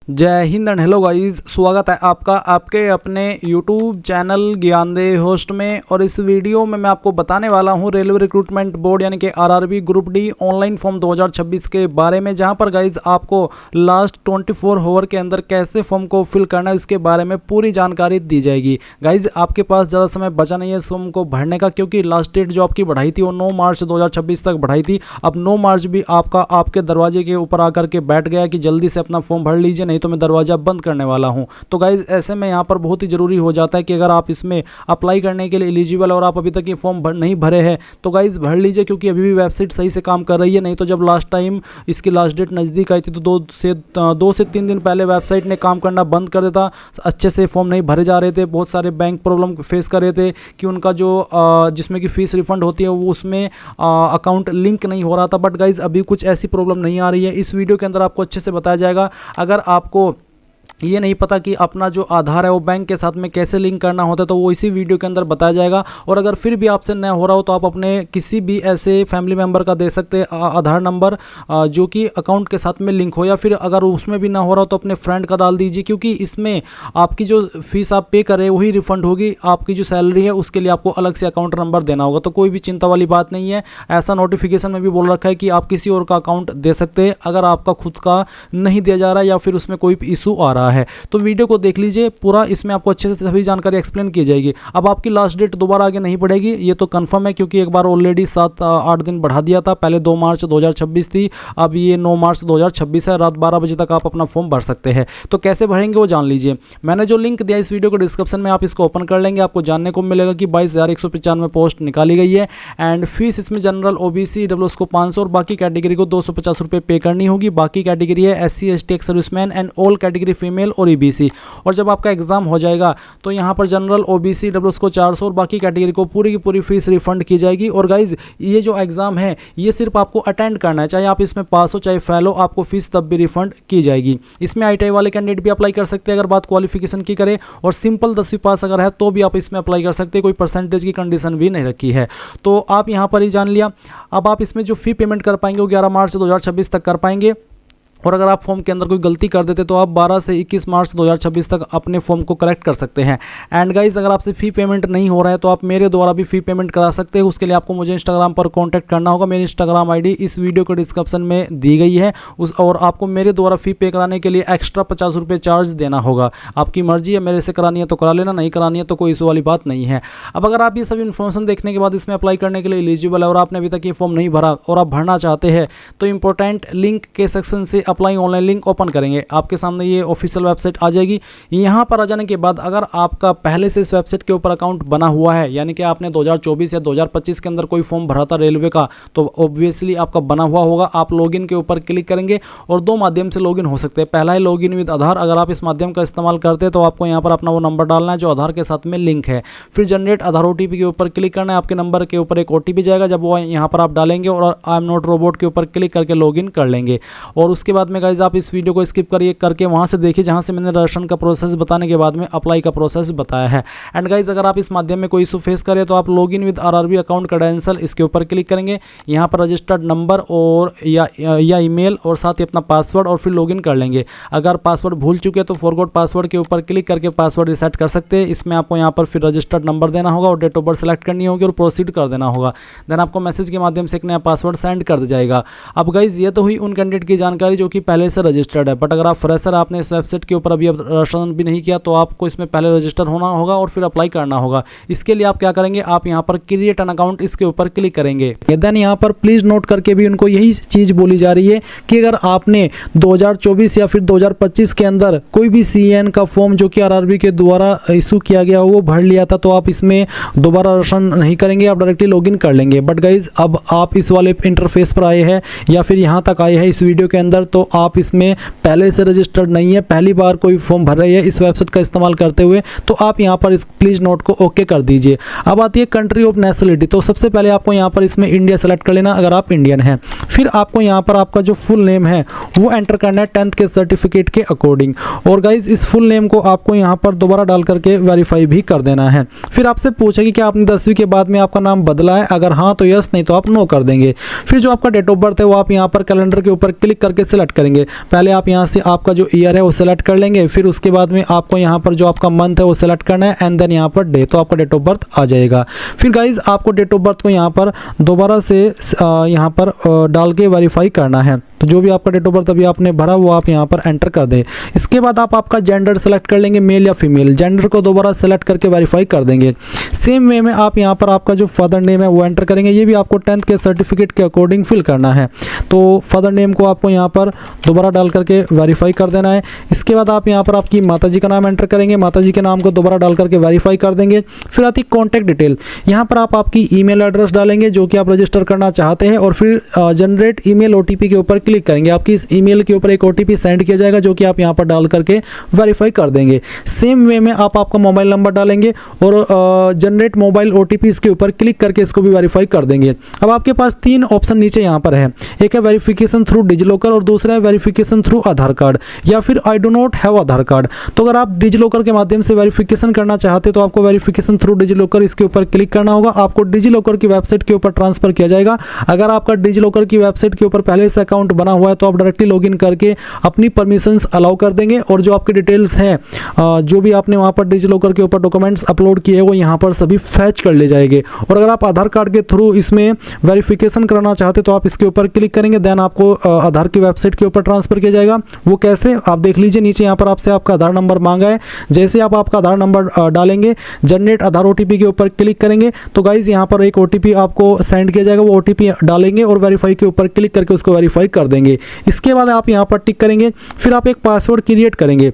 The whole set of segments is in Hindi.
जय हिंद एंड हेलो गाइस, स्वागत है आपका आपके अपने YouTube चैनल ज्ञानदेव होस्ट में। और इस वीडियो में मैं आपको बताने वाला हूं रेलवे रिक्रूटमेंट बोर्ड यानी कि RRB group D online form 2026 के बारे में, जहां पर गाइस आपको लास्ट 24 आवर के अंदर कैसे फॉर्म को फिल करना है उसके बारे में पूरी जानकारी दी जाएगी। गाइज आपके पास ज़्यादा समय बचा नहीं है इस फॉर्म को भरने का, क्योंकि लास्ट डेट जो आपकी बढ़ाई थी वो 9 मार्च 2026 तक बढ़ाई थी। अब 9 मार्च भी आपके दरवाजे के ऊपर आकर के बैठ गया कि जल्दी से अपना फॉर्म भर लीजिए, नहीं तो मैं दरवाजा बंद करने वाला हूं। तो गाइज ऐसे में यहां पर बहुत ही जरूरी हो जाता है कि अगर आप इसमें अप्लाई करने के लिए एलिजिबल और आप अभी तक ये फॉर्म नहीं भरे हैं तो गाइज भर लीजिए, क्योंकि अभी भी वेबसाइट सही से काम कर रही है। नहीं तो जब लास्ट टाइम इसकी लास्ट डेट नज़दीक आई थी तो 2 से 3 दिन पहले वेबसाइट ने काम करना बंद कर देता, अच्छे से फॉर्म नहीं भरे जा रहे थे, बहुत सारे बैंक प्रॉब्लम फेस कर रहे थे कि उनका जो जिसमें कि फ़ीस रिफंड होती है वो उसमें अकाउंट लिंक नहीं हो रहा था। बट गाइज अभी कुछ ऐसी प्रॉब्लम नहीं आ रही है। इस वीडियो के अंदर आपको अच्छे से बताया जाएगा। अगर आपको ये नहीं पता कि अपना जो आधार है वो बैंक के साथ में कैसे लिंक करना होता है तो वो इसी वीडियो के अंदर बताया जाएगा। और अगर फिर भी आपसे न हो रहा हो तो आप अपने किसी भी ऐसे फैमिली मेंबर का दे सकते हैं आधार नंबर जो कि अकाउंट के साथ में लिंक हो, या फिर अगर उसमें भी ना हो रहा हो तो अपने फ्रेंड का डाल दीजिए, क्योंकि इसमें आपकी जो फीस आप पे करें वही रिफंड होगी। आपकी जो सैलरी है उसके लिए आपको अलग से अकाउंट नंबर देना होगा, तो कोई भी चिंता वाली बात नहीं है। ऐसा नोटिफिकेशन में भी बोल रखा है कि आप किसी और का अकाउंट दे सकते हैं अगर आपका खुद का नहीं दिया जा रहा है या फिर उसमें कोई इशू आ रहा है। तो वीडियो को देख लीजिए पूरा, इसमें आपको अच्छे से सभी जानकारी एक्सप्लेन की जाएगी। अब आपकी लास्ट डेट दोबारा आगे नहीं बढ़ेगी, ये तो कंफर्म है, क्योंकि एक बार ऑलरेडी 7-8 दिन बढ़ा दिया था। पहले 2 मार्च 2026 थी, अब ये 9 मार्च 2026 है। रात 12 बजे तक आप अपना फॉर्म भर सकते हैं। तो कैसे भरेंगे वो जान लीजिए। मैंने जो लिंक दिया इस वीडियो को डिस्क्रिप्शन में, आप इसको ओपन कर लेंगे, आपको जानने को मिलेगा कि 22,195 पोस्ट निकाली गई है। एंड फीस इसमें जनरल ओबीसी डब्ल्यूएस को 500 और बाकी कैटेगरी को 250 रुपये पे करनी होगी। बाकी कैटेगरी है SC ST ex serviceman and all category female और EBC। और जब आपका एग्जाम हो जाएगा तो यहाँ पर जनरल OBC डब्ल्यूएस को 400 और बाकी कैटेगरी को पूरी की पूरी फीस रिफंड की जाएगी। और गाइज ये जो एग्जाम है ये सिर्फ आपको अटेंड करना है, चाहे आप इसमें पास हो चाहे फेल हो, आपको फीस तब भी रिफंड की जाएगी। इसमें ITI वाले कैंडिडेट भी अप्लाई कर सकते हैं अगर बात क्वालिफिकेशन की करें, और सिंपल 10वीं पास अगर है तो भी आप इसमें अप्लाई कर सकते हैं, कोई परसेंटेज की कंडीशन भी नहीं रखी है। तो आप यहाँ पर ही जान लिया। अब आप इसमें जो फी पेमेंट कर पाएंगे वो 11 मार्च 2026 तक कर पाएंगे। और अगर आप फॉर्म के अंदर कोई गलती कर देते तो आप 12 से 21 मार्च 2026 तक अपने फॉर्म को करेक्ट कर सकते हैं। एंड गाइज अगर आपसे फ़ी पेमेंट नहीं हो रहा है तो आप मेरे द्वारा भी फ़ी पेमेंट करा सकते हैं। उसके लिए आपको मुझे इंस्टाग्राम पर कांटेक्ट करना होगा। मेरी इंस्टाग्राम आईडी इस वीडियो के डिस्क्रिप्शन में दी गई है और आपको मेरे द्वारा फ़ी पे कराने के लिए एक्स्ट्रा 50 रुपये चार्ज देना होगा। आपकी मर्जी है, मेरे से करानी है तो करा लेना, नहीं करानी है तो कोई इशू वाली बात नहीं है। अब अगर आप ये सब इन्फॉर्मेशन देखने के बाद इसमें अप्लाई करने के लिए एलिजिबल है और आपने अभी तक ये फॉर्म नहीं भरा और आप भरना चाहते हैं तो इंपॉर्टेंट लिंक के सेक्शन से अप्लाई ऑनलाइन लिंक ओपन करेंगे, आपके सामने ये ऑफिशियल वेबसाइट आ जाएगी। यहाँ पर आ जाने के बाद अगर आपका पहले से इस वेबसाइट के ऊपर अकाउंट बना हुआ है, यानी कि आपने 2024 या 2025 के अंदर कोई फॉर्म भरा था रेलवे का, तो ऑब्वियसली आपका बना हुआ होगा। आप लॉगिन के ऊपर क्लिक करेंगे और 2 माध्यम से लॉगिन हो सकते हैं। पहला है लॉगिन विद आधार। अगर आप इस माध्यम का इस्तेमाल करते हैं तो आपको यहाँ पर अपना वो नंबर डालना है जो आधार के साथ में लिंक है। फिर जनरेट आधार OTP के ऊपर क्लिक करना है। आपके नंबर के ऊपर एक OTP जाएगा, जब वो यहाँ पर आप डालेंगे और आई एम नॉट रोबोट के ऊपर क्लिक करके लॉगिन कर लेंगे। और उसके बाद में गाइज आप इस वीडियो को स्किप करके वहां से देखिए जहां से मैंने रजिस्ट्रेशन का प्रोसेस बताने के बाद में अप्लाई का प्रोसेस बताया है। एंड गाइज अगर आप इस माध्यम में कोई इशू फेस करें तो आप login with RRB account credential इसके ऊपर क्लिक करेंगे। यहाँ पर रजिस्टर्ड नंबर और या ईमेल और साथ ही अपना पासवर्ड और फिर लॉगिन कर लेंगे। अगर पासवर्ड भूल चुके हैं तो फॉरगॉट पासवर्ड के ऊपर क्लिक करके पासवर्ड रिसेट कर सकते हैं। इसमें आपको यहाँ पर फिर रजिस्टर्ड नंबर देना होगा और डेट ऑफ बर्थ सेलेक्ट करनी होगी और प्रोसीड कर देना होगा। देन आपको मैसेज के माध्यम से एक नया पासवर्ड सेंड कर दिया जाएगा। अब गाइज ये तो हुई उन कैंडिडेट की जानकारी जो कि पहले से रजिस्टर्ड है। बट अगर आप फ्रेशर, आपने इस वेबसाइट के ऊपर अभी रजिस्ट्रेशन भी नहीं किया तो आपको इसमें पहले रजिस्टर होना होगा और फिर अप्लाई करना होगा। इसके लिए आप क्या करेंगे, आप यहाँ पर क्रिएट एन अकाउंट इसके ऊपर क्लिक करेंगे। देन यहाँ पर प्लीज नोट करके भी उनको यही चीज बोली जा रही है कि अगर आपने 2024 या फिर 2025 के अंदर कोई भी CAN का फॉर्म जो कि आरआरबी के द्वारा इशू किया गया वो भर लिया था तो आप इसमें दोबारा रजिस्ट्रेशन नहीं करेंगे, आप डायरेक्टली लॉगिन कर लेंगे। बट गाइज अब आप इस वाले इंटरफेस पर आए हैं या फिर यहाँ तक आए हैं इस वीडियो के अंदर, तो आप इसमें पहले से रजिस्टर्ड नहीं है, पहली बार कोई फॉर्म भर रही है इस वेबसाइट का इस्तेमाल करते हुए, तो आप यहाँ पर इस प्लीज नोट को ओके कर दीजिए। अब आती है कंट्री ऑफ नेशनलिटी। तो सबसे पहले आपको यहाँ पर इसमें इंडिया सेलेक्ट कर लेना अगर आप इंडियन हैं। फिर आपको यहाँ पर आपका जो फुल नेम है वो एंटर करना है 10th के सर्टिफिकेट के अकॉर्डिंग। और गाइज इस फुल नेम को आपको यहाँ पर दोबारा डाल करके वेरीफाई भी कर देना है। फिर आपसे पूछेगी कि आपने 10वीं के बाद में आपका नाम बदला है, अगर हाँ तो यस, नहीं तो आप नो कर देंगे। फिर जो आपका डेट ऑफ बर्थ है वो आप यहाँ पर कैलेंडर के ऊपर क्लिक करके सिलेक्ट सेलेक्ट करेंगे। पहले आप यहाँ से आपका जो ईयर है वो सेलेक्ट कर लेंगे, फिर उसके बाद में आपको यहाँ पर जो आपका मंथ है वो सेलेक्ट करना है एंड देन यहाँ पर डे, तो आपका डेट ऑफ बर्थ आ जाएगा। फिर गाइज आपको डेट ऑफ बर्थ को यहाँ पर दोबारा से यहाँ पर डाल के वेरीफाई करना है। तो जो भी आपका डेट ऑफ बर्थ अभी आपने भरा वो आप यहाँ पर एंटर कर दें। इसके बाद आप आपका जेंडर सेलेक्ट कर लेंगे, मेल या फीमेल। जेंडर को दोबारा सेलेक्ट करके वेरीफाई कर देंगे। सेम वे में आप यहाँ पर आपका जो फादर नेम है वो एंटर करेंगे। ये भी आपको 10th के सर्टिफिकेट के अकॉर्डिंग फिल करना है। तो फादर नेम को आपको यहाँ पर दोबारा डाल करके वेरीफाई कर देना है। इसके बाद आप यहाँ पर आपकी माताजी का नाम एंटर करेंगे, माताजी के नाम को दोबारा डाल करके वेरीफाई कर देंगे। फिर आती कॉन्टैक्ट डिटेल, यहाँ पर आप आपकी ईमेल एड्रेस डालेंगे जो कि आप रजिस्टर करना चाहते हैं और फिर जनरेट ईमेल ओटीपी के ऊपर क्लिक करेंगे। आपकी इस ईमेल के ऊपर एक ओटीपी सेंड किया जाएगा जो कि आप यहाँ पर डाल करके वेरीफाई कर देंगे। सेम वे में आप आपका मोबाइल नंबर डालेंगे और जनरेट मोबाइल ओटीपी इसके ऊपर क्लिक करके इसको भी वेरीफाई कर देंगे। अब आपके पास 3 ऑप्शन नीचे यहाँ पर है, एक है वेरिफिकेशन थ्रू डिजिलॉकर और दूसरा है वेरिफिकेशन थ्रू आधार कार्ड या फिर I do not have Aadhaar card. तो अगर आप डिजिलॉकर के माध्यम से वेरिफिकेशन करना चाहते तो आपको वेरिफिकेशन थ्रू डिजिलॉकर इसके ऊपर क्लिक करना होगा। आपको डिजिलॉकर की वेबसाइट के ऊपर ट्रांसफर किया जाएगा। अगर आपका डिजिलॉकर की वेबसाइट के ऊपर पहले से अकाउंट बना हुआ है तो आप डायरेक्टली लॉगिन करके अपनी परमिशंस अलाउ कर देंगे और जो आपकी डिटेल्स हैं जो भी आपने वहाँ पर डिजिलॉकर के ऊपर डॉक्यूमेंट्स अपलोड किए वो यहाँ पर सभी फैच कर ले जाएंगे। और अगर आप आधार कार्ड के थ्रू इसमें वेरिफिकेशन कराना चाहते तो आप इसके ऊपर क्लिक करेंगे, देन आपको आधार की वेबसाइट के ऊपर ट्रांसफर किया जाएगा। वो कैसे आप देख लीजिए, नीचे यहाँ पर आपसे आपका आधार नंबर मांगा है। जैसे आप आपका आधार नंबर डालेंगे, जनरेट आधार ओटीपी के ऊपर क्लिक करेंगे तो गाइज यहाँ पर एक ओटीपी आपको सेंड किया जाएगा। वो ओटीपी डालेंगे और वेरीफाई के ऊपर क्लिक करके उसको वेरीफाई कर देंगे। इसके बाद आप यहाँ पर टिक करेंगे, फिर आप एक पासवर्ड क्रिएट करेंगे।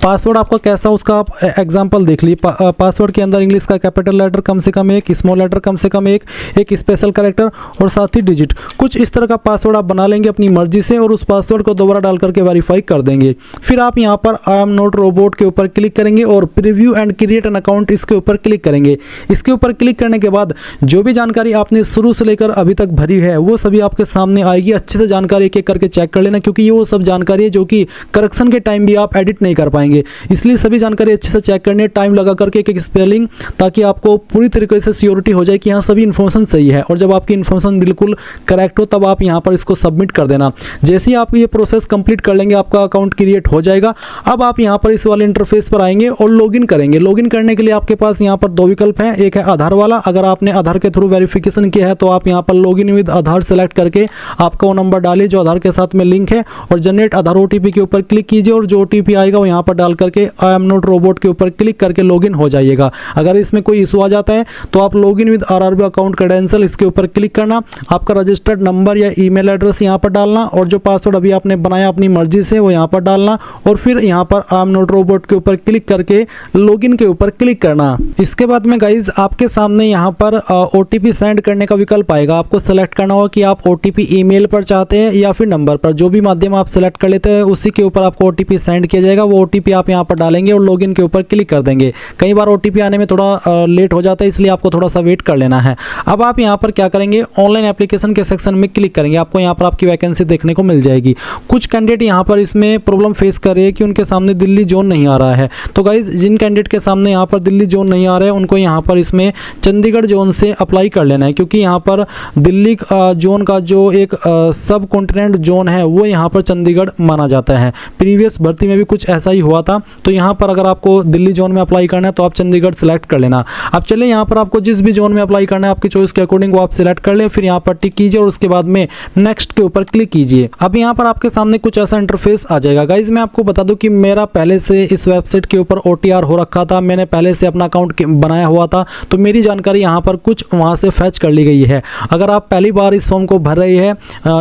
पासवर्ड आपका कैसा उसका आप एग्जांपल देख लीजिए। पासवर्ड के अंदर इंग्लिश का कैपिटल लेटर कम से कम एक, स्मॉल लेटर कम से कम एक स्पेशल कैरेक्टर और साथ ही डिजिट, कुछ इस तरह का पासवर्ड आप बना लेंगे अपनी मर्जी से और उस पासवर्ड को दोबारा डाल करके वेरीफाई कर देंगे। फिर आप यहाँ पर आई एम नॉट रोबोट के ऊपर क्लिक करेंगे और preview and create an account इसके ऊपर क्लिक करेंगे। इसके ऊपर क्लिक करने के बाद जो भी जानकारी आपने शुरू से लेकर अभी तक भरी है वो सभी आपके सामने आएगी। अच्छे से जानकारी एक एक करके चेक कर लेना, क्योंकि ये वो सब जानकारी है जो कि करेक्शन के टाइम भी आप एडिट नहीं कर पाएंगे। इसलिए सभी जानकारी अच्छे से चेक करने, टाइम लगा करके एक एक स्पेलिंग, ताकि आपको पूरी तरीके से सियोरिटी हो जाए कि यहाँ सभी इन्फॉर्मेशन सही है। और जब आपकी इन्फॉर्मेशन बिल्कुल करेक्ट हो तब आप यहाँ पर इसको सबमिट कर देना। जैसे ही आप ये प्रोसेस कंप्लीट कर लेंगे आपका अकाउंट क्रिएट हो जाएगा। अब आप यहाँ पर इस वाले इंटरफेस पर आएंगे और लॉगिन करेंगे। लॉगिन करने के लिए आपके पास यहाँ पर 2 विकल्प हैं, एक है आधार वाला। अगर आपने आधार के थ्रू वेरिफिकेशन किया है तो आप यहाँ पर लॉगिन विद आधार सेलेक्ट करके आपका वो नंबर डालिए जो आधार के साथ में लिंक है और जनरेट आधार ओटीपी के ऊपर क्लिक कीजिए और जो ओटीपी आएगा वो यहाँ पर डाल करके आई एम नॉट रोबोट के ऊपर क्लिक करके लॉगिन हो जाइएगा। अगर इसमें कोई इशू आ जाता है तो आप login with RRB account credential इसके ऊपर क्लिक करना, आपका रजिस्टर्ड नंबर या ईमेल एड्रेस यहाँ पर डालना और जो पासवर्ड अभी आपने बनाया अपनी मर्जी से वो यहाँ पर डालना और फिर यहाँ पर आई एम नॉट रोबोट के ऊपर क्लिक करके लॉगिन के ऊपर क्लिक करना। इसके बाद में गाइज आपके सामने यहाँ पर ओटीपी सेंड करने का विकल्प आएगा। आपको सेलेक्ट करना होगा कि आप ओटीपी ईमेल पर चाहते हैं या फिर नंबर पर। जो भी माध्यम आप सेलेक्ट कर लेते हैं उसी के ऊपर आपको ओटीपी सेंड किया जाएगा। वो ओटीपी आप यहाँ पर डालेंगे और लॉगिन के ऊपर क्लिक कर देंगे। कई बार ओटीपी आने में थोड़ा लेट हो जाता है, इसलिए आपको थोड़ा सा वेट कर लेना है। अब आप यहाँ पर क्या करेंगे, ऑनलाइन एप्लीकेशन के सेक्शन में क्लिक करेंगे। आपको यहाँ पर आपकी वैकेंसी देखने को मिल जाएगी। कुछ कैंडिडेट यहाँ पर इसमें प्रॉब्लम फेस कर रहे हैं कि उनके सामने दिल्ली जोन नहीं आ रहा है। तो गाइज जिन कैंडिडेट के सामने यहाँ पर दिल्ली जोन नहीं आ रहा है उनको यहाँ पर इसमें चंडीगढ़ जोन से अप्लाई कर लेना है, क्योंकि यहाँ पर दिल्ली जोन का जो एक सब कॉन्टिनेंट जोन है वो यहाँ पर चंडीगढ़ माना जाता है। प्रीवियस भर्ती में भी कुछ ऐसा ही हुआ था। तो यहाँ पर अगर आपको दिल्ली जोन में अप्लाई करना है तो आप चंडीगढ़ सेलेक्ट कर लेना। अब चलिए यहाँ पर आपको जिस भी जोन में अप्लाई करना है आपकी चॉइस के अकॉर्डिंग वो आप सिलेक्ट कर ले, फिर यहाँ पर टिक कीजिए और उसके बाद में नेक्स्ट के ऊपर क्लिक कीजिए। अब यहाँ पर आपके सामने कुछ ऐसा इंटरफेस आ जाएगा। गाइज मैं आपको बता दूं कि मेरा पहले से इस वेबसाइट के ऊपर OTR हो रखा था, मैंने पहले से अपना अकाउंट बनाया हुआ था, तो मेरी जानकारी यहाँ पर कुछ वहाँ से फैच कर ली गई है। अगर आप पहली बार इस फॉर्म को भर रही है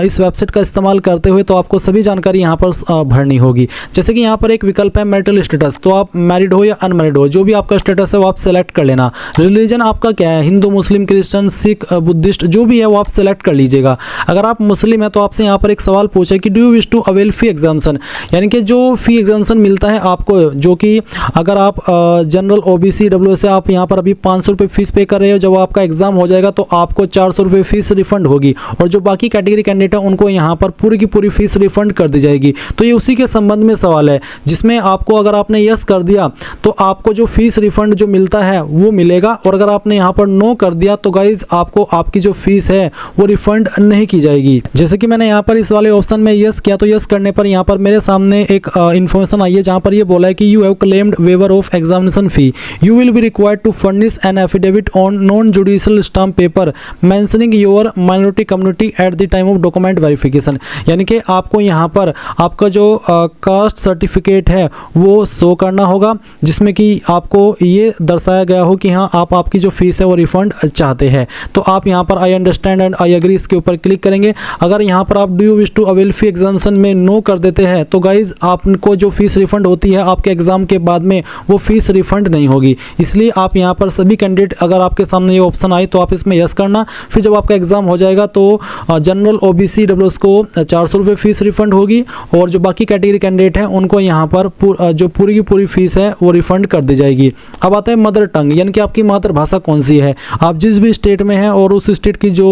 इस वेबसाइट का इस्तेमाल करते हुए तो आपको सभी जानकारी यहाँ पर भरनी होगी। जैसे कि यहाँ पर एक विकल्प है मैरिटल स्टेटस, तो आप मैरिड हो या अनमैरिड हो, जो भी आपका स्टेटस है वो आप सेलेक्ट कर लेना। रिलीजन आपका क्या है, हिंदू, मुस्लिम, क्रिश्चियन, सिख, बुद्धिस्ट, जो भी है वो आप सेलेक्ट कर लीजिएगा। अगर आप मुस्लिम है तो आपसे यहाँ पर एक सवाल पूछे कि do you wish to avail fee exemption, यानी कि जो फी एग्जाम्शन मिलता है आपको, जो कि अगर आप जनरल OBC WS से आप यहाँ पर अभी 500 रुपये फीस पे कर रहे हो, जब आपका एग्जाम हो जाएगा तो आपको 400 रुपये फीस रिफंड होगी और जो बाकी कैटेगरी कैंडिडेट है उनको यहाँ पर पूरी की पूरी फीस रिफंड कर दी जाएगी। तो ये उसी के संबंध में सवाल है जिसमें आपको अगर आपने यस कर दिया तो आपको जो फीस रिफंड जो मिलता है वो मिलेगा, और अगर आपने यहाँ पर नो कर दिया तो गाइज आपको आपकी जो फीस है वो रिफंड नहीं की जाएगी। जैसे कि मैंने यहाँ पर इस वाले ऑप्शन में यस किया तो यस करने पर यहाँ पर मेरे सामने एक इन्फॉर्मेशन आई है जहाँ पर ये बोला है कि you have claimed waiver of examination fee, you will be required to furnish an affidavit on non judicial stamp paper mentioning your minority community at the time of document verification. यानी कि आपको यहाँ पर आपका जो कास्ट सर्टिफिकेट है वो शो करना होगा, जिसमें कि आपको ये दर्शाया गया हो कि हाँ आप आपकी जो फीस है वो रिफंड चाहते हैं। तो आप यहाँ पर I understand and I agree इसके ऊपर क्लिक करेंगे। अगर यहाँ पर आप do you wish to avail fee examination में नो कर देते हैं तो गाइज आपको जो फीस रिफंड होती है आपके एग्जाम के बाद में वो फीस रिफंड नहीं होगी। इसलिए आप यहाँ पर सभी कैंडिडेट अगर आपके सामने ये ऑप्शन आए तो आप इसमें यस करना। फिर जब आपका एग्जाम हो जाएगा तो जनरल ओबीसी डब्ल्यूएस को 400 रुपये फीस रिफंड होगी, और जो बाकी कैटेगरी कैंडिडेट हैं उनको यहाँ पर जो पूरी की पूरी फीस है वो रिफंड कर दी जाएगी। अब आता है मदर टंग, यानी कि आपकी मातृभाषा कौन सी है। आप जिस भी स्टेट में हैं और उस स्टेट की जो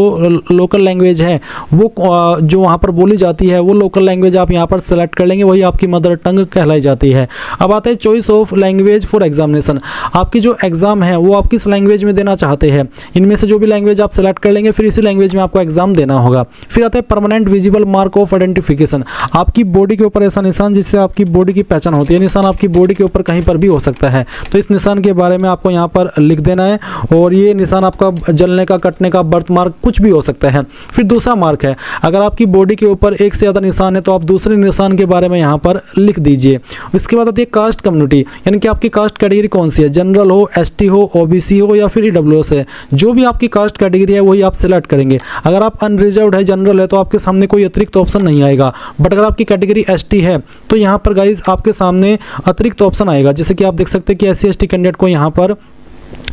लोकल लैंग्वेज है वो जो वहाँ पर बोली जाती है वो लोकल लैंग्वेज आप यहाँ पर सेलेक्ट कर लेंगे, वही आपकी मदर टंग कहलाई जाती है। अब आता है choice of language for examination, आपकी जो एग्जाम है वो आप किस लैंग्वेज में देना चाहते हैं। इनमें से जो भी लैंग्वेज आप सेलेक्ट कर लेंगे फिर इसी लैंग्वेज में आपको एग्जाम देना होगा। फिर आता है permanent visible mark of identification, आपकी बॉडी के ऊपर ऐसा निशान जिससे आपकी बॉडी की पहचान होती है। निशान आपकी बॉडी के ऊपर कहीं पर भी हो सकता है, तो इस निशान के बारे में आपको यहाँ पर लिख देना है, और ये निशान आपका जलने का, कटने का, बर्थ मार्क कुछ भी हो सकता है। फिर दूसरा मार्क है, अगर आपकी बॉडी के ऊपर एक से ज़्यादा निशान है तो आप दूसरे निशान के बारे में यहाँ पर लिख दीजिए। इसके बाद आती है कास्ट कम्युनिटी, यानी कि आपकी कास्ट कैटेगरी कौन सी है, जनरल हो, एसटी हो, ओबीसी हो या फिर ईडब्ल्यूएस है। जो भी आपकी कास्ट कैटेगरी है वही आप सिलेक्ट करेंगे। अगर आप अनरिजर्व्ड है, जनरल है, तो आपके सामने कोई अतिरिक्त ऑप्शन नहीं आएगा। बट अगर आपकी कैटेगरी एसटी है तो यहाँ पर गाइज आपके सामने अतिरिक्त ऑप्शन आएगा, जैसे कि आप देख सकते हैं कि एससी एसटी कैंडिडेट को यहाँ पर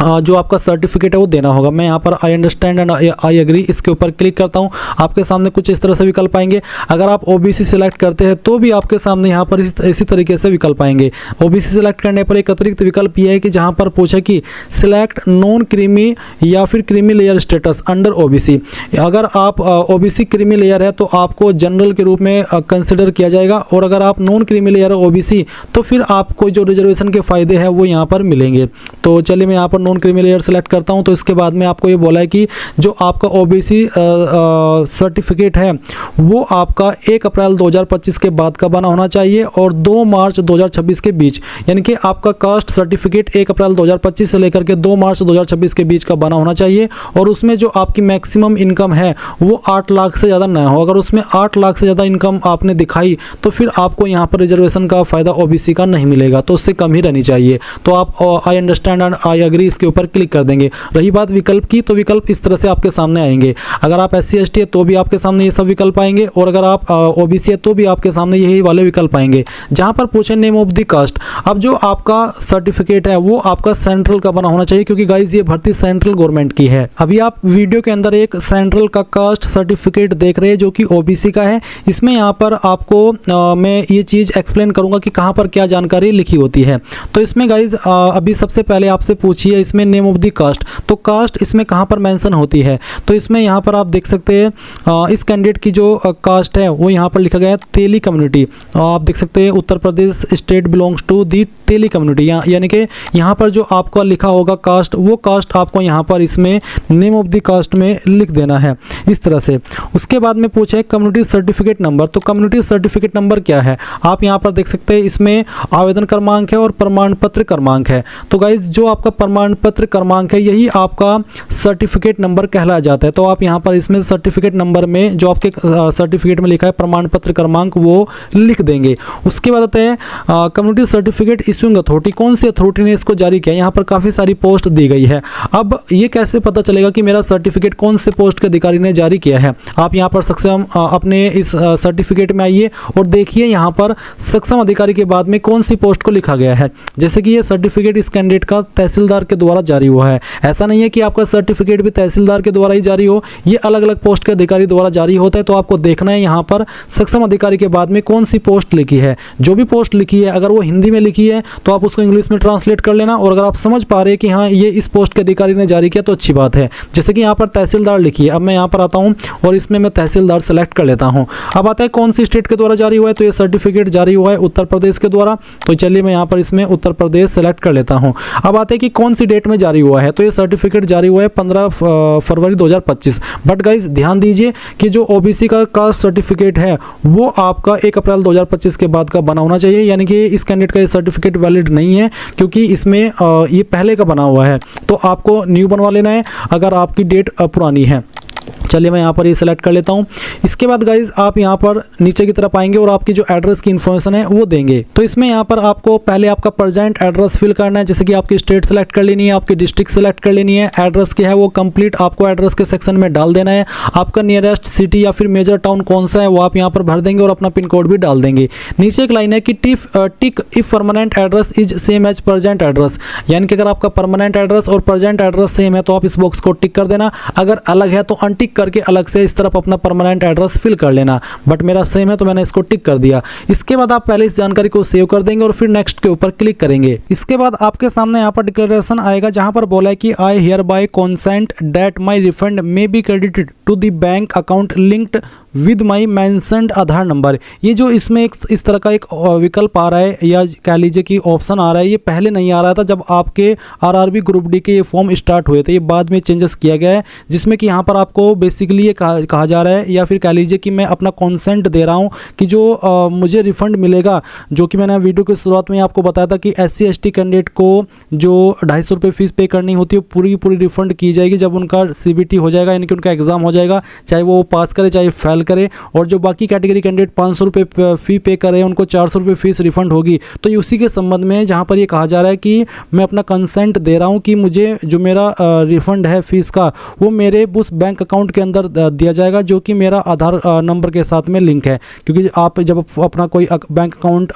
जो आपका सर्टिफिकेट है वो देना होगा। मैं यहाँ पर I understand and I agree इसके ऊपर क्लिक करता हूँ। आपके सामने कुछ इस तरह से विकल्प आएंगे। अगर आप ओबीसी सिलेक्ट करते हैं तो भी आपके सामने यहाँ पर इसी तरीके से विकल्प आएंगे। ओबीसी सिलेक्ट करने पर एक अतिरिक्त विकल्प ये है कि जहाँ पर पूछे कि सिलेक्ट नॉन क्रीमी या फिर creamy layer status under OBC. अगर आप ओबीसी क्रीमी लेयर है तो आपको जनरल के रूप में कंसिडर किया जाएगा, और अगर आप नॉन क्रीमी लेयर ओबीसी तो फिर आपको जो रिजर्वेशन के फायदे हैं वो यहाँ पर मिलेंगे। तो चलिए मैं यहाँ पर नॉन क्रीमी लेयर सेलेक्ट करता हूं। तो इसके बाद में आपको ये बोला है कि जो आपका ओबीसी सर्टिफिकेट है वो आपका 1 अप्रैल 2025 के बाद का बना होना चाहिए और 2 मार्च 2026 के बीच, यानी कि आपका कास्ट सर्टिफिकेट 1 अप्रैल 2025 से लेकर के 2 मार्च 2026 के बीच का बना होना चाहिए, और उसमें जो आपकी मैक्सिमम इनकम है वो 8 लाख से ज़्यादा ना हो। अगर उसमें 8 लाख से ज़्यादा इनकम आपने दिखाई तो फिर आपको यहाँ पर रिजर्वेशन का फ़ायदा ओबीसी का नहीं मिलेगा, तो उससे कम ही रहनी चाहिए। तो आप I understand and I agree इसके ऊपर क्लिक कर देंगे। रही बात विकल्प की, तो विकल्प इस तरह से आपके सामने आएंगे। अगर आप एससी एसटी है तो भी आपके सामने ये सब विकल्प आएंगे, और अगर आप ओबीसी है तो भी आपके सामने यही वाले विकल्प आएंगे। जहां पर पूछे नेम ऑफ द कास्ट, अब जो आपका सर्टिफिकेट है वो आपका सेंट्रल का बना होना चाहिए, क्योंकि गाइज ये भर्ती सेंट्रल गवर्नमेंट की है। अभी आप वीडियो के अंदर एक सेंट्रल का कास्ट सर्टिफिकेट देख रहे हैं जो कि ओबीसी का है। इसमें यहाँ पर आपको मैं ये चीज़ एक्सप्लेन करूंगा कि कहाँ पर क्या जानकारी लिखी होती है। तो इसमें गाइज अभी सबसे पहले आपसे पूछिए इसमें नेम ऑफ द कास्ट, तो कास्ट इसमें कहाँ पर मेंशन होती है। तो इसमें यहाँ पर आप देख सकते हैं इस कैंडिडेट की जो कास्ट है वो यहाँ पर लिखा गया है तेली कम्युनिटी। आप देख सकते हैं Uttar Pradesh state belongs to the Teli community, यानी कि यहाँ पर जो आपका लिखा होगा कास्ट वो कास्ट आपको यहाँ पर इसमें नेम ऑफ द कास्ट में लिख देना है इस तरह से। उसके बाद में पूछा है कम्युनिटी सर्टिफिकेट नंबर, तो कम्युनिटी सर्टिफिकेट नंबर क्या है आप यहाँ पर देख सकते हैं। इसमें आवेदन क्रमांक है और प्रमाण पत्र क्रमांक है। तो गाइज जो आपका प्रमाण पत्र क्रमांक है यही आपका सर्टिफिकेट नंबर कहलाया जाता है। तो आप यहाँ पर इसमें सर्टिफिकेट नंबर में जो आपके सर्टिफिकेट में लिखा है प्रमाण पत्र क्रमांक वो लिख देंगे। उसके बाद आते हैं कम्युनिटी सर्टिफिकेट इशूइंग अथॉरिटी, कौन सी अथॉरिटी ने इसको जारी किया। यहाँ पर काफ़ी सारी पोस्ट दी गई है। अब ये कैसे पता चलेगा कि मेरा सर्टिफिकेट कौन से पोस्ट के अधिकारी ने जारी किया है। आप यहाँ पर सक्षम अपने इस सर्टिफिकेट में आइए और देखिए यहाँ पर सक्षम अधिकारी के बाद में कौन सी पोस्ट को लिखा गया है। जैसे कि ये सर्टिफिकेट इस कैंडिडेट का का तहसीलदार के द्वारा जारी हुआ है। ऐसा नहीं है कि आपका सर्टिफिकेट भी तहसीलदार के द्वारा ही जारी हो, ये अलग अलग पोस्ट के अधिकारी द्वारा जारी होता है। तो आपको देखना है यहाँ पर सक्षम अधिकारी के बाद में कौन सी पोस्ट लिखी है। जो भी पोस्ट लिखी है अगर वो हिंदी में लिखी है तो आप उसको इंग्लिश में ट्रांसलेट कर लेना, और अगर आप समझ पा रहे हैं कि हाँ ये इस पोस्ट के अधिकारी ने जारी किया तो अच्छी बात है। जैसे कि यहाँ पर तहसीलदार लिखी है, अब मैं यहाँ पर आता हूँ और इसमें मैं तहसीलदार सेलेक्ट कर लेता हूँ। अब आता है कौन सी स्टेट के द्वारा जारी हुआ है, तो ये सर्टिफिकेट जारी हुआ है उत्तर प्रदेश के द्वारा। तो चलिए मैं यहाँ पर इसमें उत्तर प्रदेश सेलेक्ट कर लेता हूँ। अब आते हैं कि कौन सी डेट में जारी हुआ है, तो ये सर्टिफिकेट जारी हुआ है 15 फरवरी 2025। बट गाइज ध्यान दीजिए कि जो ओबीसी का कास्ट सर्टिफिकेट है वो आपका 1 अप्रैल 2025 के बाद का बना होना चाहिए, यानी कि इस कैंडिडेट का ये सर्टिफिकेट वैलिड नहीं है क्योंकि इसमें ये पहले का बना हुआ है। तो आपको न्यू बनवा लेना है अगर आपकी डेट पुरानी है। चलिए मैं यहाँ पर ये सेलेक्ट कर लेता हूँ। इसके बाद गाइज आप यहाँ पर नीचे की तरफ आएंगे और आपकी जो एड्रेस की इन्फॉर्मेशन है वो देंगे। तो इसमें यहाँ पर आपको पहले आपका प्रेजेंट एड्रेस फिल करना है, जैसे कि आपकी स्टेट सेलेक्ट कर लेनी है, आपकी डिस्ट्रिक्ट सेलेक्ट कर लेनी है, एड्रेस क्या है वो कंप्लीट आपको एड्रेस के सेक्शन में डाल देना है। आपका नियरेस्ट सिटी या फिर मेजर टाउन कौन सा है वो आप यहाँ पर भर देंगे और अपना पिन कोड भी डाल देंगे। नीचे एक लाइन है कि tick if permanent address is same as present address, यानी कि अगर आपका परमानेंट एड्रेस और प्रेजेंट एड्रेस सेम है तो आप इस बॉक्स को टिक कर देना, अगर अलग है तो अनटिक करके अलग से इस तरफ अपना परमानेंट एड्रेस फिल कर लेना। बट मेरा सेम है तो मैंने इसको टिक कर दिया। इसके बाद आप पहले इस जानकारी को सेव कर देंगे और फिर नेक्स्ट के ऊपर क्लिक करेंगे। इसके बाद आपके सामने यहाँ पर डिक्लेरेशन आएगा जहां पर बोला है कि I hereby consent that my refund may be credited to the bank account linked with my mentioned Aadhaar number. ये जो इसमें एक इस तरह का एक विकल्प आ रहा है या कह लीजिए कि ऑप्शन आ रहा है, ये पहले नहीं आ रहा था जब आपके आरआरबी ग्रुप डी के ये फॉर्म स्टार्ट हुए थे। ये बाद में चेंजेस किया गया है जिसमें कि यहाँ पर आपको बेसिकली ये कहा जा रहा है या फिर कह लीजिए कि मैं अपना कॉन्सेंट दे रहा हूँ कि जो मुझे रिफंड मिलेगा, जो कि मैंने वीडियो की शुरुआत में आपको बताया था कि SC ST कैंडिडेट को जो 250 रुपये फीस पे करनी होती है पूरी रिफंड की जाएगी जब उनका CBT हो जाएगा, यानी कि उनका एग्जाम हो जाएगा, चाहे वो पास करे चाहे फेल करे। और जो बाकी कैटेगरी कैंडिडेट 500 रुपये फी पे करे उनको 400 रुपये फीस रिफंड होगी। तो उसी के संबंध में जहाँ पर ये कहा जा रहा है कि मैं अपना कंसेंट दे रहा हूँ कि मुझे जो मेरा रिफंड है फीस का वो मेरे उस बैंक अकाउंट के अंदर दिया जाएगा जो कि मेरा आधार नंबर के साथ में लिंक है। क्योंकि आप जब अपना कोई बैंक अकाउंट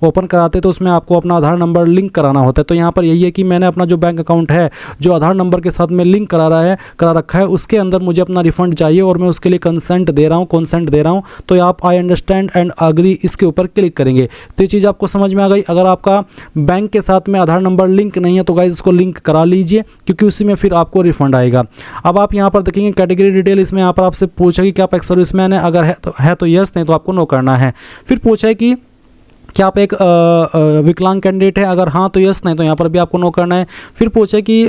ओपन कराते तो उसमें आपको अपना आधार नंबर लिंक कराना होता है। तो यहाँ पर यही है कि मैंने अपना जो बैंक अकाउंट है जो आधार नंबर के साथ में लिंक करा रखा है उसके अंदर मुझे अपना रिफंड चाहिए और मैं उसके लिए कंसेंट दे रहा हूँ। तो आप आई अंडरस्टैंड एंड अग्री इसके ऊपर क्लिक करेंगे तो ये चीज़ आपको समझ में आ गई। अगर आपका बैंक के साथ में आधार नंबर लिंक नहीं है तो गाइस इसको लिंक करा लीजिए क्योंकि उसी में फिर आपको रिफंड आएगा। अब आप यहाँ पर देखेंगे कैटेगरी डिटेल, इसमें यहाँ पर आपसे पूछा कि क्या आप एक सर्विसमैन है, अगर है तो यस, नहीं तो आपको नो करना है। फिर पूछा है कि क्या आप एक विकलांग कैंडिडेट है, अगर हाँ तो यस, नहीं तो यहाँ पर भी आपको नो करना है। फिर पूछे कि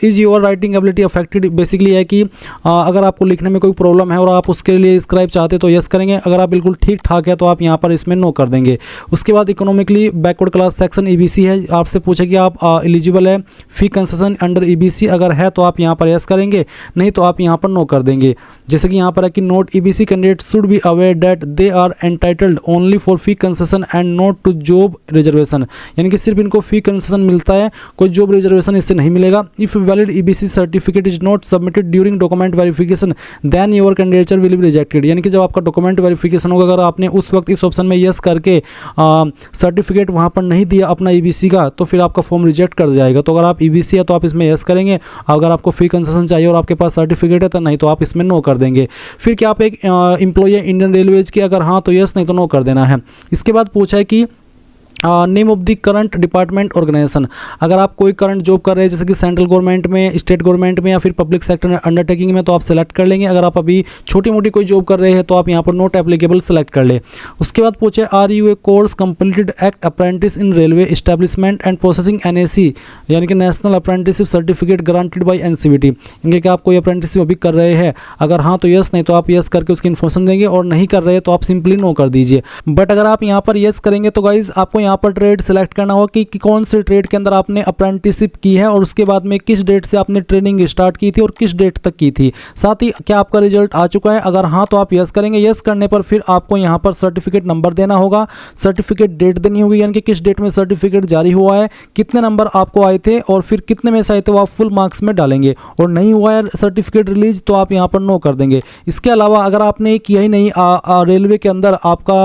is your writing ability affected, basically है कि अगर आपको लिखने में कोई प्रॉब्लम है और आप उसके लिए स्क्राइब चाहते तो यस करेंगे, अगर आप बिल्कुल ठीक ठाक है तो आप यहाँ पर इसमें नो कर देंगे। उसके बाद economically backward class section EBC है, आपसे पूछे कि आप एलिजिबल है फी कंसेशन अंडर EBC, अगर है तो आप यहाँ पर यस करेंगे, नहीं तो आप यहाँ पर नो कर देंगे। जैसे कि यहाँ पर है कि note EBC candidate should be aware that they are entitled only for fee concession and not to job reservation, यानी कि सिर्फ इनको फी कंसेशन मिलता है, कोई जॉब रिजर्वेशन इससे नहीं मिलेगा। If valid EBC certificate is not submitted during document verification then your candidature will be rejected, यानी कि जब आपका डॉक्यूमेंट वेरिफिकेशन होगा अगर आपने उस वक्त इस ऑप्शन में यस करके सर्टिफिकेट वहाँ पर नहीं दिया अपना EBC का तो फिर आपका फॉर्म रिजेक्ट कर जाएगा। तो अगर आप EBC है तो आप इसमें यस करेंगे, अगर आपको फी कंसेशन चाहिए और आपके पास सर्टिफिकेट है तो नहीं तो आप इसमें नो कर देंगे। फिर क्या आप एक एम्प्लॉय है इंडियन रेलवेज की, अगर हाँ तो यस, नहीं तो नो कर देना है। इसके बाद पूछा है कि name of the current department organisation, अगर आप कोई करंट जॉब कर रहे हैं जैसे कि सेंट्रल गवर्नमेंट में, स्टेट गवर्नमेंट में या फिर पब्लिक सेक्टर अंडरटेकिंग में तो आप सेलेक्ट कर लेंगे। अगर आप अभी छोटी मोटी कोई जॉब कर रहे हैं तो आप यहाँ पर नॉट एप्लीकेबल सेलेक्ट कर ले। उसके बाद पूछे are you a course completed act apprentice in railway establishment and processing NAC, यानी कि national apprenticeship certificate granted by NCVT, यानी कि आप कोई अप्रेंटिसशिप अभी कर रहे हैं, अगर हाँ तो यस, नहीं तो आप यस करके उसकी इन्फॉर्मेशन देंगे और नहीं कर रहे तो आप सिंपली नो कर दीजिए। बट अगर आप यहाँ पर यस करेंगे तो गाइज आपको यहाँ पर ट्रेड सेलेक्ट करना होगा कि कौन से ट्रेड के अंदर आपने अप्रेंटिसशिप की है और उसके बाद में किस डेट से आपने ट्रेनिंग स्टार्ट की थी और किस डेट तक की थी, साथ ही क्या आपका रिजल्ट आ चुका है। अगर हाँ तो आप यस करेंगे, यस करने पर फिर आपको यहाँ पर सर्टिफिकेट नंबर देना होगा, सर्टिफिकेट डेट देनी होगी, यानी कि किस डेट में सर्टिफिकेट जारी हुआ है, कितने नंबर आपको आए थे और फिर कितने में से आए थे वो आप फुल मार्क्स में डालेंगे, और नहीं हुआ है सर्टिफिकेट रिलीज तो आप यहाँ पर नो कर देंगे। इसके अलावा अगर आपने किया ही नहीं रेलवे के अंदर आपका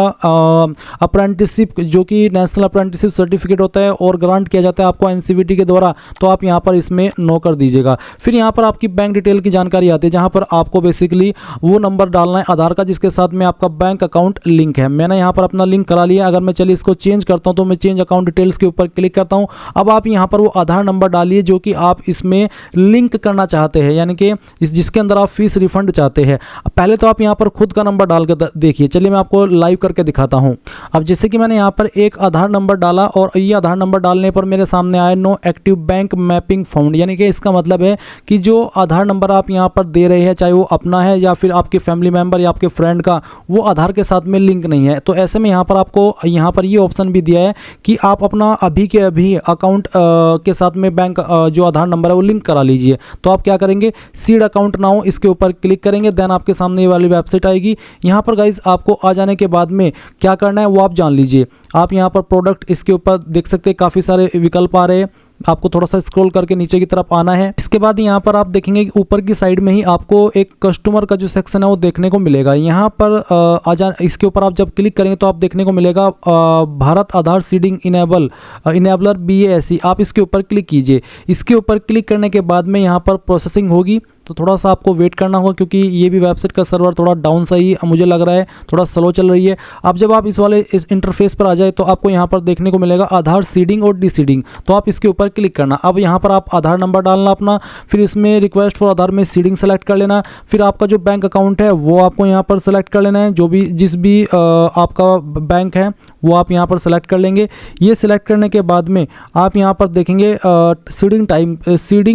अप्रेंटिसशिप जो कि नेशनल नेशनल अप्रेंटिसशिप सर्टिफिकेट होता है और ग्रांट किया जाता है आपको एनसीवीटी के द्वारा, तो आप यहाँ पर इसमें नो कर दीजिएगा। फिर यहाँ पर आपकी बैंक डिटेल की जानकारी आती है, जहाँ पर आपको बेसिकली वो नंबर डालना है आधार का जिसके साथ में आपका बैंक अकाउंट लिंक है। मैंने यहाँ पर अपना लिंक करा लिया। अगर मैं चलिए इसको चेंज करता हूँ तो मैं चेंज अकाउंट डिटेल्स के ऊपर क्लिक करता हूँ। अब आप यहाँ पर वो आधार नंबर डालिए जो कि आप इसमें लिंक करना चाहते हैं, यानी कि जिसके अंदर आप फीस रिफंड चाहते हैं। पहले तो आप यहाँ पर खुद का नंबर डाल कर देखिए। चलिए मैं आपको लाइव करके दिखाता हूँ। अब जैसे कि मैंने यहाँ पर एक आधार नंबर डाला और ये आधार नंबर डालने पर मेरे सामने आया no active bank mapping found, यानी कि इसका मतलब है कि जो आधार नंबर आप यहाँ पर दे रहे हैं, चाहे वो अपना है या फिर आपके फैमिली मेंबर या आपके फ्रेंड का, वो आधार के साथ में लिंक नहीं है। तो ऐसे में यहाँ पर आपको यहाँ पर ये ऑप्शन भी दिया है कि आप अपना अभी के अभी अकाउंट के साथ में बैंक जो आधार नंबर है वो लिंक करा लीजिए। तो आप क्या करेंगे, सीड अकाउंट नाउ इसके ऊपर क्लिक करेंगे। देन आपके सामने ये वाली वेबसाइट आएगी। यहाँ पर गाइज आपको आ जाने के बाद में क्या करना है वो आप जान लीजिए। आप यहाँ पर प्रोडक्ट इसके ऊपर देख सकते हैं, काफ़ी सारे विकल्प आ रहे हैं। आपको थोड़ा सा स्क्रॉल करके नीचे की तरफ आना है। इसके बाद यहाँ पर आप देखेंगे कि ऊपर की साइड में ही आपको एक कस्टमर का जो सेक्शन है वो देखने को मिलेगा। यहाँ पर इसके ऊपर आप जब क्लिक करेंगे तो आप देखने को मिलेगा भारत आधार सीडिंग इनेबलर BASE। आप इसके ऊपर क्लिक कीजिए। इसके ऊपर क्लिक करने के बाद में यहाँ पर प्रोसेसिंग होगी, तो थोड़ा सा आपको वेट करना होगा क्योंकि ये भी वेबसाइट का सर्वर थोड़ा डाउन सा ही मुझे लग रहा है, थोड़ा स्लो चल रही है। अब जब आप इस इंटरफेस पर आ जाए तो आपको यहाँ पर देखने को मिलेगा आधार सीडिंग और डीसीडिंग, तो आप इसके ऊपर क्लिक करना। अब यहाँ पर आप आधार नंबर डालना अपना, फिर इसमें रिक्वेस्ट फॉर आधार में सीडिंग सेलेक्ट कर लेना। फिर आपका जो बैंक अकाउंट है वो आपको यहाँ पर सेलेक्ट कर लेना है, जो भी जिस भी आपका बैंक है वो आप यहाँ पर सेलेक्ट कर लेंगे। ये सिलेक्ट करने के बाद में आप यहाँ पर देखेंगे सीडिंग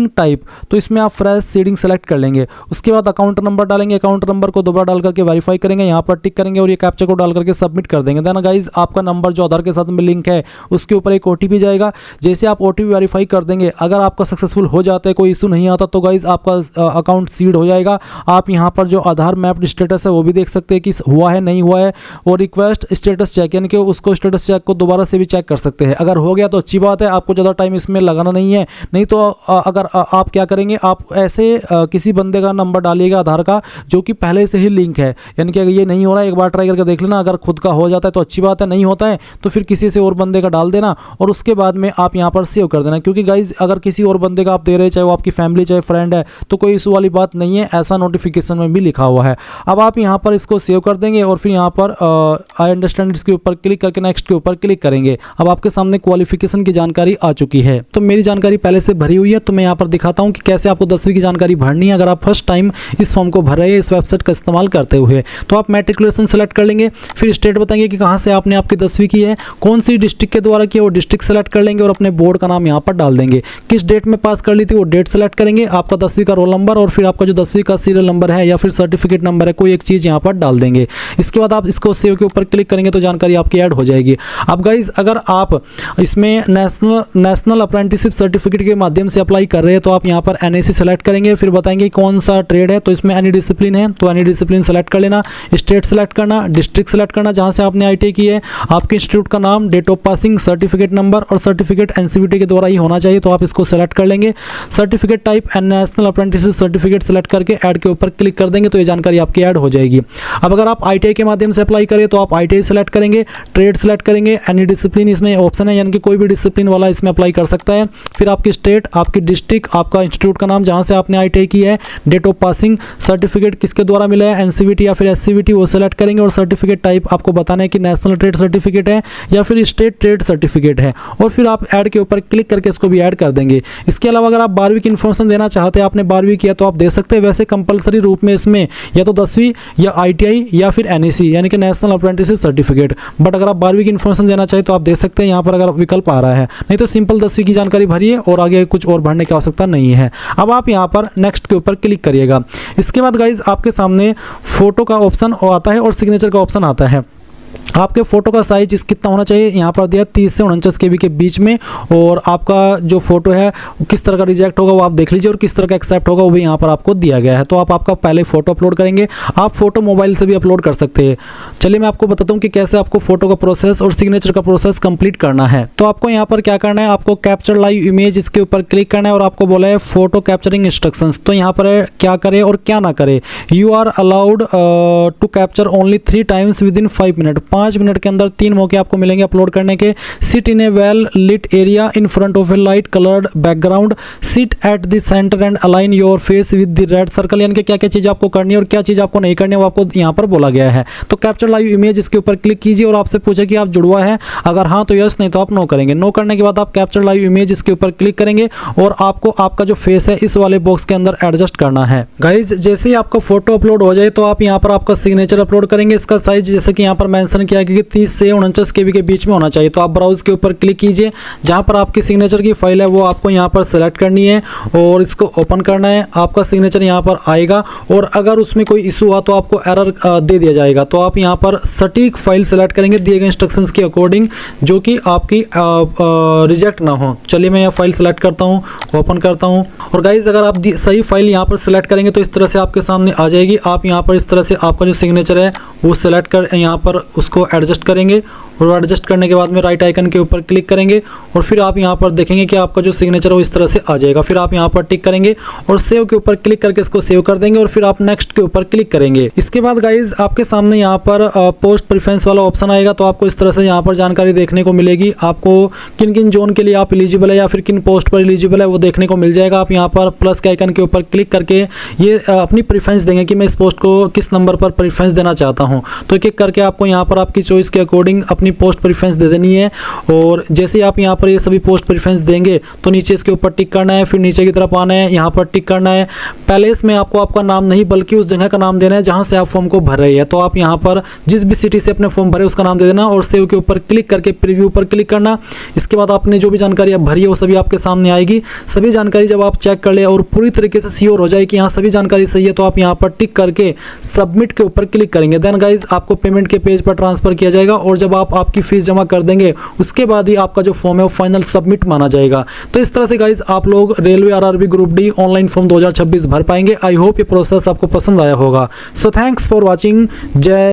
टाइप, तो इसमें आप फ्रेश सीडिंग सेलेक्ट कर लेंगे। उसके बाद अकाउंट नंबर डालेंगे। अकाउंट नंबर को दोबारा डाल करके वेरीफाई करेंगे, यहाँ पर टिक करेंगे और ये कैप्चा को डाल करके सबमिट कर देंगे। देन गाइज आपका नंबर जो आधार के साथ में लिंक है उसके ऊपर एक OTP जाएगा। जैसे आप OTP वेरीफाई कर देंगे, अगर आपका सक्सेसफुल हो जाता है, कोई इशू नहीं आता, तो गाइज आपका अकाउंट सीड हो जाएगा। आप यहाँ पर जो आधार मैप्ड स्टेटस है वो भी देख सकते हैं कि हुआ है नहीं हुआ है, और रिक्वेस्ट स्टेटस चेक यानी कि उसको स्टेटस चेक को दोबारा से भी चेक कर सकते हैं। अगर हो गया तो अच्छी बात है, आपको ज़्यादा टाइम इसमें लगाना नहीं है। नहीं तो अगर आप क्या करेंगे, आप ऐसे किसी बंदे का नंबर डालिएगा आधार का जो कि पहले से ही लिंक है, यानी कि अगर ये नहीं हो रहा है एक बार ट्राई करके देख लेना। अगर खुद का हो जाता है तो अच्छी बात है, नहीं होता है तो फिर किसी से और बंदे का डाल देना और उसके बाद में आप यहाँ पर सेव कर देना। क्योंकि गाइज अगर किसी और बंदे का आप दे रहे हैं, चाहे वो आपकी फैमिली चाहे फ्रेंड है, तो कोई इशू वाली बात नहीं है, ऐसा नोटिफिकेशन में भी लिखा हुआ है। अब आप यहाँ पर इसको सेव कर देंगे और फिर यहाँ पर आई अंडरस्टैंड इसके ऊपर क्लिक करके नेक्स्ट के ऊपर क्लिक करेंगे। अब आपके सामने क्वालिफिकेशन की जानकारी आ चुकी है। तो मेरी जानकारी पहले से भरी हुई है, तो मैं यहाँ पर दिखाता हूँ कि कैसे आपको 10वीं की जानकारी भरनी है। अगर आप फर्स्ट टाइम इस फॉर्म को भर रहे हैं इस वेबसाइट का इस्तेमाल करते हुए, तो आप मैट्रिकुलेशन सेलेक्ट कर लेंगे। फिर स्टेट बताएंगे कि कहाँ से आपने आपकी 10वीं की है, कौन सी डिस्ट्रिक्ट के द्वारा की है वो डिस्ट्रिक्ट सेलेक्ट कर लेंगे और अपने बोर्ड का नाम यहाँ पर डाल देंगे। किस डेट में पास कर ली थी वो डेट सेलेक्ट करेंगे, आपका 10वीं का रोल नंबर और फिर आपका जो 10वीं का सीरियल नंबर है या फिर सर्टिफिकेट नंबर है, कोई एक चीज़ यहाँ पर डाल देंगे। इसके बाद आप इसको सेव के ऊपर क्लिक करेंगे तो जानकारी आपकी ऐड हो जाएगी। अब गाइज अगर आप इसमें नेशनल अप्रेंटिसशिप सर्टिफिकेट के माध्यम से अप्लाई कर रहे हैं तो आप यहाँ पर NAC सेलेक्ट करेंगे। फिर बताएंगे कौन सा ट्रेड है, तो इसमें एनी डिसिप्लिन है तो एनी डिसिप्लिन सेलेक्ट कर लेना। स्टेट सेलेक्ट करना, डिस्ट्रिक्ट सेलेक्ट करना जहाँ से आपने ITI की है, आपके इंस्टीट्यूट का नाम, date of passing, certificate number और सर्टिफिकेट NCVT के द्वारा ही होना चाहिए, तो आप इसको सेलेक्ट कर लेंगे। Certificate type national apprenticeship certificate select करके ऐड के ऊपर क्लिक कर देंगे तो ये जानकारी आपकी ऐड हो जाएगी। अब अगर आप ITI के माध्यम से अप्लाई करें तो आप ITI सेलेक्ट करेंगे, ट्रेड सेलेक्ट करेंगे, एनी डिसिप्लिन इसमें ऑप्शन है, यानी कि कोई भी डिसिप्लिन वाला इसमें अप्लाई कर सकता है। फिर आपकी स्टेट, आपकी डिस्ट्रिक्ट, आपका इंस्टीट्यूट का नाम जहाँ से आपने ITI की है, डेट ऑफ पासिंग, सर्टिफिकेट किसके द्वारा मिला है, NCVT या फिर SCVT वो सेलेक्ट करेंगे और सर्टिफिकेट टाइप आपको बताना है कि नेशनल ट्रेड सर्टिफिकेट है या फिर स्टेट ट्रेड सर्टिफिकेट है, और फिर आप ऐड के ऊपर क्लिक करके इसको भी ऐड कर देंगे। इसके अलावा अगर आप 12वीं की इन्फॉर्मेशन देना चाहते हैं, आपने 12वीं किया तो आप दे सकते हैं। वैसे कंपलसरी रूप में इसमें या तो 10वीं या ITI या फिर NAC यानी कि नेशनल अप्रेंटिसशिप सर्टिफिकेट, बट अगर आप 12वीं की इन्फॉर्मेशन देना चाहें तो आप दे सकते हैं, यहाँ पर अगर विकल्प आ रहा है। नहीं तो सिंपल 10वीं की जानकारी भरिए और आगे कुछ और भरने की आवश्यकता नहीं है। अब आप यहाँ पर नेक्स्ट के ऊपर क्लिक करिएगा। इसके बाद गाइज आपके सामने फोटो का ऑप्शन आता है और सिग्नेचर का ऑप्शन आता है। आपके फ़ोटो का साइज कितना होना चाहिए, यहाँ पर दिया 30 से 49 KB के बीच में, और आपका जो फोटो है किस तरह का रिजेक्ट होगा वो आप देख लीजिए और किस तरह का एक्सेप्ट होगा वो भी यहाँ पर आपको दिया गया है। तो आप आपका पहले फ़ोटो अपलोड करेंगे। आप फोटो मोबाइल से भी अपलोड कर सकते हैं। चलिए मैं आपको बताता हूँ कि कैसे आपको फोटो का प्रोसेस और सिग्नेचर का प्रोसेस कंप्लीट करना है। तो आपको यहाँ पर क्या करना है, आपको कैप्चर लाइव इमेज इसके ऊपर क्लिक करना है और आपको बोला है फोटो कैप्चरिंग इंस्ट्रक्शंस। तो यहाँ पर क्या करें और क्या ना करें। You are allowed to capture only 3 times within 5 minute. 5 minute के अंदर 3 मौके आपको मिलेंगे अपलोड करने के। Sit in a well lit area in front of a light coloured background, sit at the centre and align your face with the red circle. यानी कि क्या क्या चीज़ आपको करनी है और क्या चीज़ आपको नहीं करनी है वो आपको यहाँ पर बोला गया है। तो कैप्चर लाइव इमेज इसके ऊपर क्लिक कीजिए और आपसे पूछे कि आप जुड़वा है, अगर हाँ तो यस, नहीं तो आप नो करेंगे। नो करने के बाद आप कैप्चर लाइव इमेज इसके ऊपर क्लिक करेंगे और आपको आपका जो फेस है इस वाले बॉक्स के अंदर एडजस्ट करना है। गाइज जैसे ही आपका फोटो अपलोड हो जाए तो आप यहाँ पर आपका सिग्नेचर अपलोड करेंगे। इसका साइज जैसे कि यहाँ पर मेंशन किया गया कि 30 से 49 KB के बीच में होना चाहिए। तो आप ब्राउज के ऊपर क्लिक कीजिए, जहाँ पर आपकी सिग्नेचर की फाइल है वो आपको यहाँ पर सेलेक्ट करनी है और इसको ओपन करना है। आपका सिग्नेचर यहाँ पर आएगा और अगर उसमें कोई इशू हुआ तो आपको एरर दे दिया जाएगा। तो आप यहाँ पर सटीक फाइल सेलेक्ट करेंगे दिए गए इंस्ट्रक्शंस के अकॉर्डिंग, जो कि आपकी रिजेक्ट ना हो। चलिए मैं यहाँ फाइल सेलेक्ट करता हूँ, ओपन करता हूँ। और गाइज अगर आप सही फाइल यहाँ पर सेलेक्ट करेंगे तो इस तरह से आपके सामने आ जाएगी। आप यहाँ पर इस तरह से आपका जो सिग्नेचर है वो सेलेक्ट कर यहाँ पर उसको एडजस्ट करेंगे और एडजस्ट करने के बाद में राइट आइकन के ऊपर क्लिक करेंगे और फिर आप यहाँ पर देखेंगे कि आपका जो सिग्नेचर है वो इस तरह से आ जाएगा। फिर आप यहाँ पर टिक करेंगे और सेव के ऊपर क्लिक करके इसको सेव कर देंगे और फिर आप नेक्स्ट के ऊपर क्लिक करेंगे। इसके बाद गाइज आपके सामने यहाँ पर पोस्ट प्रेफरेंस वाला ऑप्शन आएगा। तो आपको इस तरह से यहाँ पर जानकारी देखने को मिलेगी, आपको किन किन जोन के लिए आप एलिजिबल है या फिर किन पोस्ट पर एलिजिबल है वो देखने को मिल जाएगा। आप यहाँ पर प्लस के आइकन के ऊपर क्लिक करके ये अपनी प्रेफरेंस देंगे कि मैं इस पोस्ट को किस नंबर पर प्रेफरेंस देना चाहता हूँ। तो एक एक करके आपको यहाँ पर आपकी चॉइस के अकॉर्डिंग अपनी पोस्ट प्रेफरेंस दे देनी है। और जैसे ही आप यहाँ पर ये सभी पोस्ट प्रेफरेंस देंगे तो नीचे इसके ऊपर टिक करना है, फिर नीचे की तरफ आना है, यहाँ पर टिक करना है। पहले इसमें आपको आपका नाम नहीं बल्कि उस जगह का नाम देना है जहाँ से आप फॉर्म को भर रहे हैं। तो आप यहाँ पर जिस भी सिटी से अपने फॉर्म भरे उसका नाम दे देना और सेव के ऊपर क्लिक करके प्रीव्यू पर क्लिक करना। इसके बाद आपने जो भी जानकारी आप भरी है वो सभी आपके सामने आएगी। सभी जानकारी जब आप चेक कर ले और पूरी तरीके से श्योर हो जाए कि यहाँ सभी जानकारी सही है तो आप यहाँ पर टिक करके सबमिट के ऊपर क्लिक करेंगे। देन गाइज आपको पेमेंट के पेज पर ट्रांसफर किया जाएगा और जब आप आपकी फीस जमा कर देंगे उसके बाद ही आपका जो फॉर्म है वो फाइनल सबमिट माना जाएगा। तो इस तरह से गाइज आप लोग railway RRB group D online form 2026 भर पाएंगे। आई होप ये प्रोसेस आपको पसंद आया होगा। So thanks for watching. जय